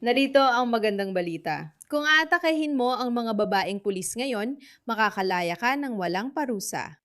Narito ang magandang balita. Kung aatakehin mo ang mga babaeng pulis ngayon, makakalaya ka ng walang parusa.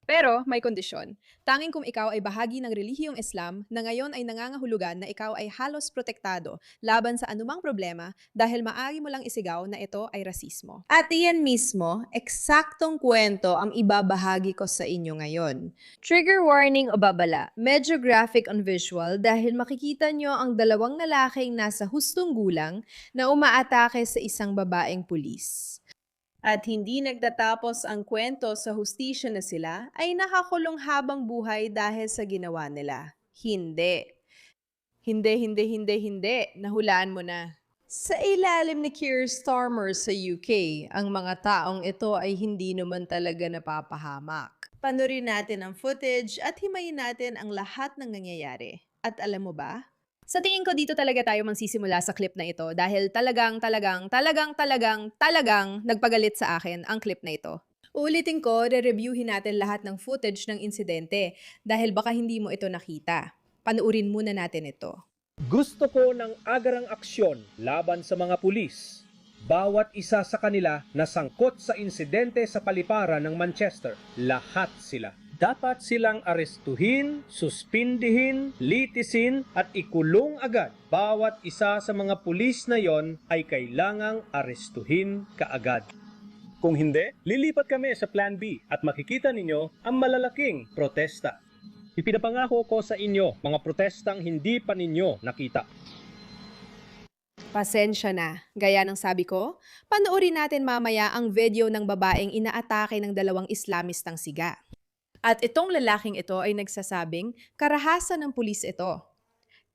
Pero may kondisyon. Tanging kung ikaw ay bahagi ng relihiyong Islam na ngayon ay nangangahulugan na ikaw ay halos protektado laban sa anumang problema dahil maaari mo lang isigaw na ito ay rasismo. At iyan mismo, eksaktong kwento ang ibabahagi ko sa inyo ngayon. Trigger warning o babala, medyo graphic on visual dahil makikita nyo ang dalawang lalaking nasa hustong gulang na umaatake sa isang babaeng pulis. At hindi nagtatapos ang kwento sa hustisya na sila ay nakakulong habang buhay dahil sa ginawa nila. Hindi. Hindi. Nahulaan mo na. Sa ilalim ni Keir Starmer sa UK, ang mga taong ito ay hindi naman talaga napapahamak. Panurin natin ang footage at himayin natin ang lahat ng nangyayari. At alam mo ba? Sa tingin ko dito talaga tayo magsisimula sa clip na ito dahil talagang nagpagalit sa akin ang clip na ito. Uulitin ko, re-reviewin natin lahat ng footage ng insidente dahil baka hindi mo ito nakita. Panuurin muna natin ito. Gusto ko ng agarang aksyon laban sa mga pulis. Bawat isa sa kanila nasangkot sa insidente sa paliparan ng Manchester. Lahat sila. Dapat silang arestuhin, suspindihin, litisin at ikulong agad. Bawat isa sa mga pulis na yon ay kailangang arestuhin kaagad. Kung hindi, lilipat kami sa Plan B at makikita ninyo ang malalaking protesta. Ipinapangako ko sa inyo mga protestang hindi pa ninyo nakita. Pasensya na. Gaya ng sabi ko, panoorin natin mamaya ang video ng babaeng inaatake ng dalawang Islamistang siga. At itong lalaking ito ay nagsasabing, karahasan ng pulis ito.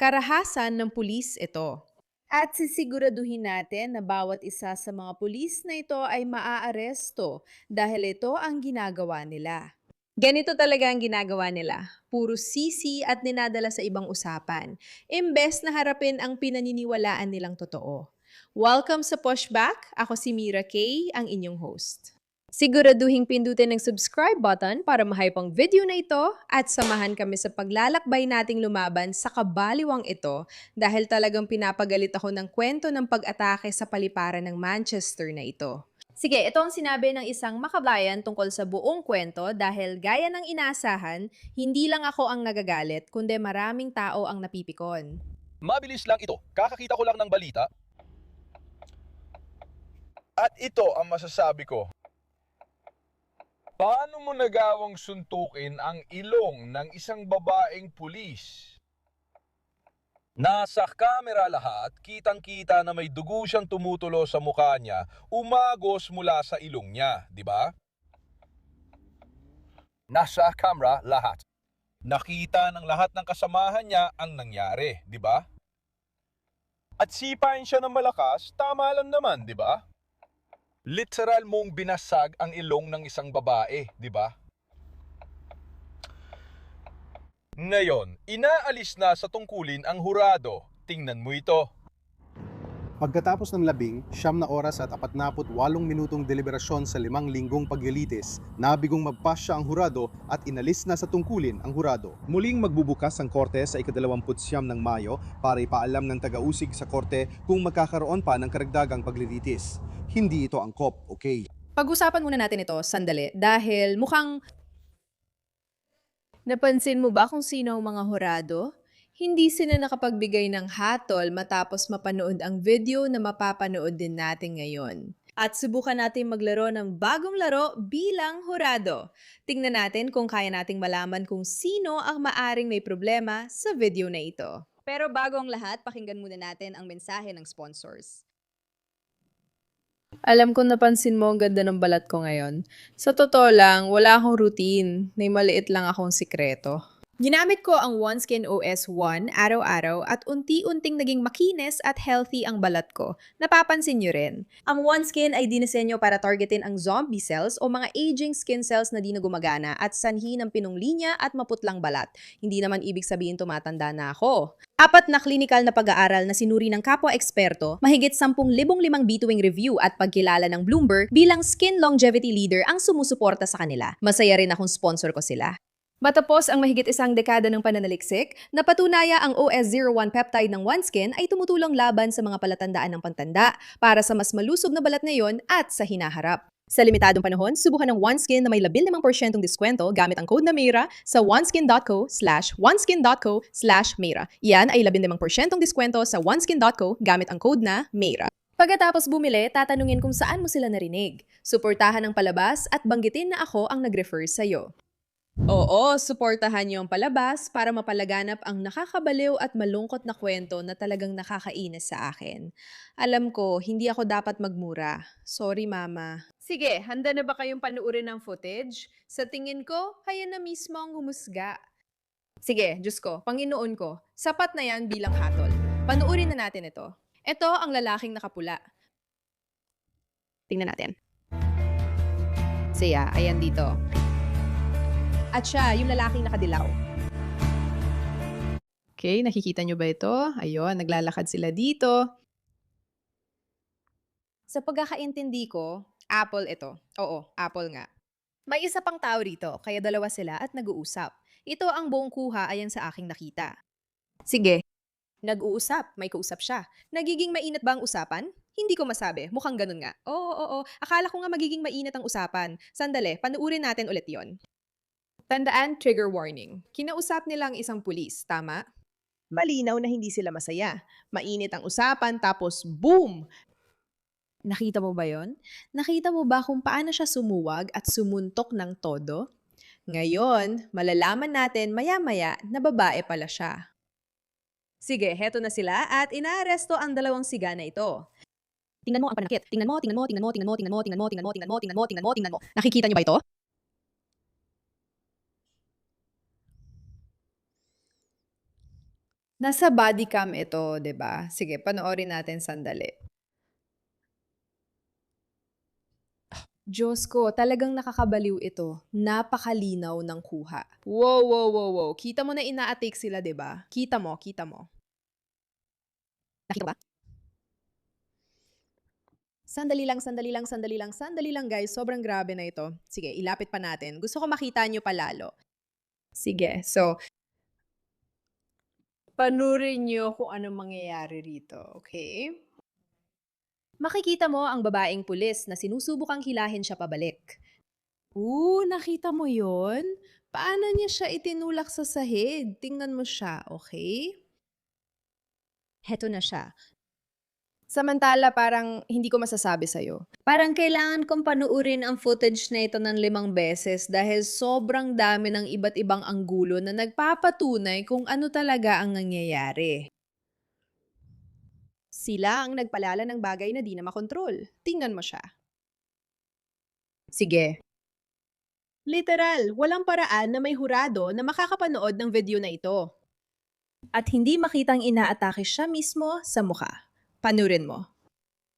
Karahasan ng pulis ito. At sisiguraduhin natin na bawat isa sa mga pulis na ito ay maaaresto dahil ito ang ginagawa nila. Ganito talaga ang ginagawa nila. Puro sisi at dinadala sa ibang usapan. Imbes na harapin ang pinaniniwalaan nilang totoo. Welcome sa Pushback. Ako si Mira Kay, ang inyong host. Siguraduhin pindutin ang subscribe button para ma-hype ang video na ito at samahan kami sa paglalakbay nating lumaban sa kabaliwang ito dahil talagang pinapagalit ako ng kwento ng pag-atake sa paliparan ng Manchester na ito. Sige, ito ang sinabi ng isang makabayan tungkol sa buong kwento dahil gaya ng inaasahan, hindi lang ako ang nagagalit kundi maraming tao ang napipikon. Mabilis lang ito. Kakakita ko lang ng balita. At ito ang masasabi ko. Paano mo nagawang suntukin ang ilong ng isang babaeng pulis? Nasa kamera lahat, kitang-kita na may dugo siyang tumutulo sa mukha niya, umagos mula sa ilong niya, di ba? Nasa camera lahat. Nakita ng lahat ng kasamahan niya ang nangyari, di ba? At sipain siya ng malakas, tama lang naman, di ba? Literal mong binasag ang ilong ng isang babae, di ba? Ngayon, inaalis na sa tungkulin ang hurado. Tingnan mo ito. Pagkatapos ng 9 oras at 48 minutong deliberasyon sa 5 linggong paglilitis, nabigong magpasya ang hurado at inalis na sa tungkulin ang hurado. Muling magbubukas ang korte sa ika-29 ng Mayo para ipaalam ng taga-usig sa korte kung magkakaroon pa ng karagdagang paglilitis. Hindi ito angkop, okay? Pag-usapan muna natin ito sandali dahil mukhang Napansin mo ba kung sino ang mga hurado? Hindi sila nakapagbigay ng hatol matapos mapanood ang video na mapapanood din natin ngayon. At subukan natin maglaro ng bagong laro bilang hurado. Tingnan natin kung kaya nating malaman kung sino ang maaring may problema sa video na ito. Pero bago ang lahat, pakinggan muna natin ang mensahe ng sponsors. Alam ko napansin mo ang ganda ng balat ko ngayon. Sa totoo lang, wala akong routine. May maliit lang akong sikreto. Ginamit ko ang OneSkin OS 1 araw-araw at unti-unting naging makinis at healthy ang balat ko. Napapansin nyo rin. Ang OneSkin ay dinisenyo para targetin ang zombie cells o mga aging skin cells na di na gumagana at sanhi ng pinong linya at maputlang balat. Hindi naman ibig sabihin tumatanda na ako. 4 na klinikal na pag-aaral na sinuri ng kapwa-eksperto, mahigit 10,000 bituing review at pagkilala ng Bloomberg bilang skin longevity leader ang sumusuporta sa kanila. Masaya rin akong sponsor ko sila. Matapos ang mahigit isang dekada ng pananaliksik, napatunaya ang OS01 peptide ng OneSkin ay tumutulong laban sa mga palatandaan ng pagtanda para sa mas malusog na balat ngayon at sa hinaharap. Sa limitadong panahon, subukan ng OneSkin na may 15% diskwento gamit ang code na MEIRA sa oneskin.co/oneskin.co/MEIRA. Iyan ay 15% diskwento sa oneskin.co gamit ang code na MEIRA. Pagkatapos bumili, tatanungin kung saan mo sila narinig. Suportahan ang palabas at banggitin na ako ang nag-refer sa'yo. Oo, suportahan niyo ang palabas para mapalaganap ang nakakabaliw at malungkot na kwento na talagang nakakainis sa akin. Alam ko, hindi ako dapat magmura. Sorry, Mama. Sige, handa na ba kayong panuorin ng footage? Sa tingin ko, kaya na mismo ang humusga. Sige, Diyos ko, Panginoon ko, sapat na yan bilang hatol. Panuorin na natin ito. Ito ang lalaking nakapula. Tingnan natin. Siya, ayan dito. At siya, yung lalaking nakadilaw. Okay, nakikita nyo ba ito? Ayun, naglalakad sila dito. Sa pagkakaintindi ko, apple ito. Oo, apple nga. May isa pang tao rito, kaya dalawa sila at nag-uusap. Ito ang buong kuha ayon sa aking nakita. Sige. Nag-uusap, may kausap siya. Nagiging mainit ba ang usapan? Hindi ko masabi, mukhang ganun nga. Oo. Akala ko nga magiging mainit ang usapan. Sandali, panuurin natin ulit yon. Tandaan, trigger warning. Kinausap nila ang isang pulis, tama? Malinaw na hindi sila masaya. Mainit ang usapan, tapos boom! Nakita mo ba yon? Nakita mo ba kung paano siya sumuwag at sumuntok ng todo? Ngayon, malalaman natin maya-maya na babae pala siya. Sige, heto na sila at inaaresto ang dalawang siga na ito. Tingnan mo ang panakit. Tingnan mo. Nakikita niyo ba ito? Nasa body cam ito, 'di ba? Sige, panoorin natin sandali. Diyos ko, talagang nakakabaliw ito. Napakalinaw ng kuha. Wow. Kita mo na ina-atake sila, 'di ba? Kita mo. Nakita ba? Sandali lang guys. Sobrang grabe na ito. Sige, ilapit pa natin. Gusto ko makita nyo palalo. Sige, so panurin nyo kung anong mangyayari rito, okay? Makikita mo ang babaeng pulis na sinusubukang hilahin siya pabalik. Nakita mo yon? Paano niya siya itinulak sa sahig? Tingnan mo siya, okay? Heto na siya. Samantala, parang hindi ko masasabi sa'yo. Parang kailangan kong panuurin ang footage na ito ng 5 beses dahil sobrang dami ng iba't ibang anggulo na nagpapatunay kung ano talaga ang nangyayari. Sila ang nagpalala ng bagay na di na makontrol. Tingnan mo siya. Sige. Literal, walang paraan na may hurado na makakapanood ng video na ito. At hindi makitang inaatake siya mismo sa mukha. Panurin mo.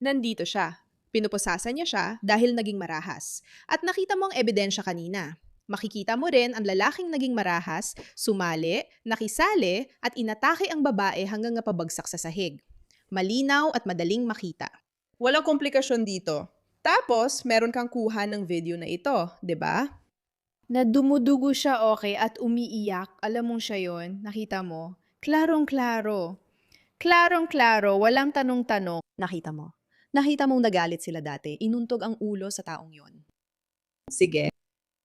Nandito siya. Pinupusasan niya siya dahil naging marahas. At nakita mo ang ebidensya kanina. Makikita mo rin ang lalaking naging marahas, sumali, nakisali, at inatake ang babae hanggang napabagsak sa sahig. Malinaw at madaling makita. Walang komplikasyon dito. Tapos, meron kang kuha ng video na ito, 'di ba? Na dumudugo siya okay at umiiyak. Alam mong siya yon, nakita mo? Klarong-klaro. Klarong-klaro, walang tanong-tanong. Nakita mo? Nakita mong nagalit sila dati. Inuntog ang ulo sa taong yon. Sige.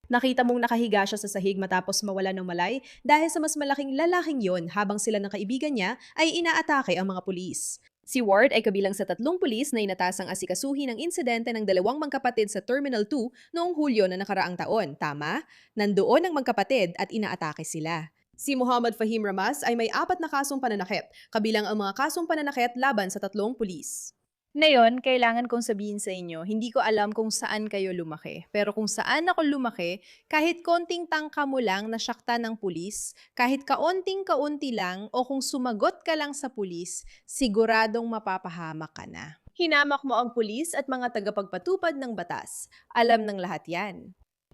Nakita mong nakahiga siya sa sahig matapos mawala ng malay dahil sa mas malaking lalaking yon habang sila ng kaibigan niya ay inaatake ang mga pulis. Si Ward ay kabilang sa 3 pulis na inatasang asikasuhin ang insidente ng 2 magkapatid sa Terminal 2 noong Hulyo na nakaraang taon. Tama? Nandoon ang magkapatid at inaatake sila. Si Muhammad Fahim Ramas ay may 4 na kasong pananakit, kabilang ang mga kasong pananakit laban sa 3 pulis. Ngayon, kailangan kong sabihin sa inyo, hindi ko alam kung saan kayo lumaki. Pero kung saan ako lumaki, kahit konting tangka mo lang nasyakta ng pulis, kahit kaunting-kaunti lang o kung sumagot ka lang sa pulis, siguradong mapapahamak ka na. Hinamak mo ang pulis at mga tagapagpatupad ng batas. Alam ng lahat yan.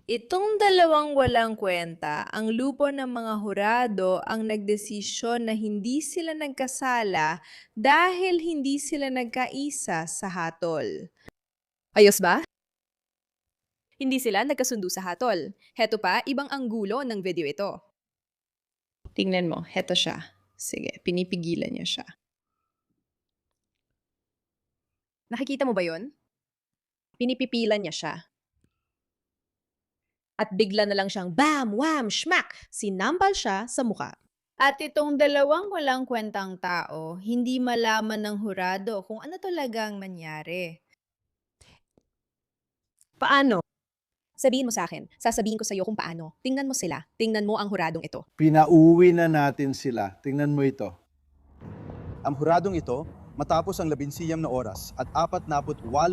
Itong dalawang walang kwenta, ang lupo ng mga hurado ang nagdesisyon na hindi sila nagkasala dahil hindi sila nagkaisa sa hatol. Ayos ba? Hindi sila nagkasundo sa hatol. Heto pa, ibang anggulo ng video ito. Tingnan mo, heto siya. Sige, pinipigilan niya siya. Nakikita mo ba yon? Pinipipilan niya siya. At bigla na lang siyang bam, wham, schmack! Sinampal siya sa muka. At itong dalawang walang kwentang tao, hindi malaman ng hurado kung ano talagang nangyari. Paano? Sabihin mo sa akin. Sasabihin ko sa iyo kung paano. Tingnan mo sila. Tingnan mo ang huradong ito. Pinauwi na natin sila. Tingnan mo ito. Ang huradong ito, matapos ang 11 na oras at 48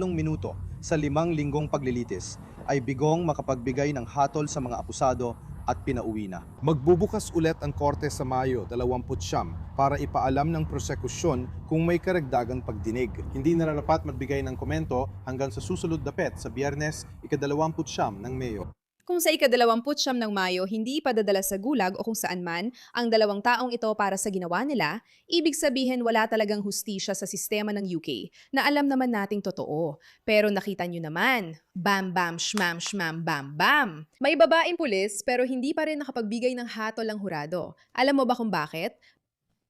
minuto sa 5 linggong paglilitis, ay bigong makapagbigay ng hatol sa mga akusado at pinauwi na. Magbubukas ulit ang korte sa Mayo 29 para ipaalam ng prosekusyon kung may karagdagang pagdinig. Hindi nararapat magbigay ng komento hanggang sa susunod na pet sa Biyernes, ika-29 ng Mayo. Kung sa ika-29 ng Mayo hindi ipadadala sa gulag o kung saan man ang dalawang taong ito para sa ginawa nila, ibig sabihin wala talagang hustisya sa sistema ng UK na alam naman nating totoo. Pero nakita nyo naman, bam bam shmam shmam bam bam. May babaeng pulis pero hindi pa rin nakapagbigay ng hatol ang hurado. Alam mo ba kung bakit?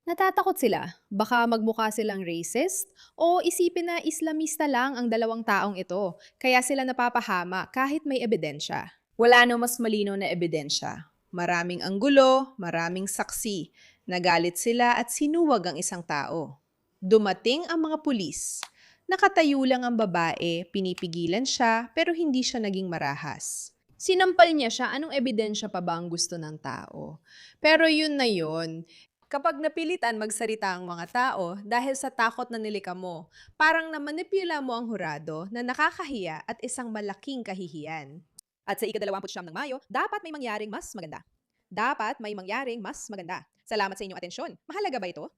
Natatakot sila. Baka magmukha silang racist o isipin na Islamista lang ang dalawang taong ito, kaya sila napapahama kahit may ebidensya. Wala no mas malinaw na ebidensya. Maraming anggulo, maraming saksi. Nagalit sila at sinuwag ang isang tao. Dumating ang mga pulis. Nakatayo lang ang babae, pinipigilan siya pero hindi siya naging marahas. Sinampal niya siya, anong ebidensya pa ba ang gusto ng tao? Pero yun na yun. Kapag napilitan magsalita ang mga tao dahil sa takot na nilika mo, parang namanipula mo ang hurado na nakakahiya at isang malaking kahihiyan. At sa ika-29 ng Mayo, dapat may mangyaring mas maganda. Dapat may mangyaring mas maganda. Salamat sa inyong atensyon. Mahalaga ba ito?